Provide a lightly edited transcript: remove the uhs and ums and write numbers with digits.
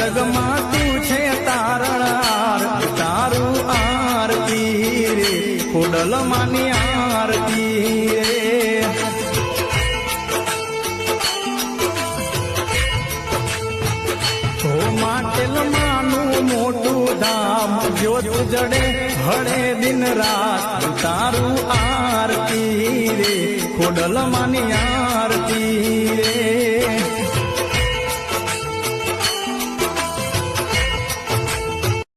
જગમાં તું છે તારણહાર, તારું આરતી રે ખોડલ માની આરતી રે. તો માટેલ માનું મોટું ધામ, જ્યોત જડે હળે દિન રાત, તારું આરતી રે ખોડલ માની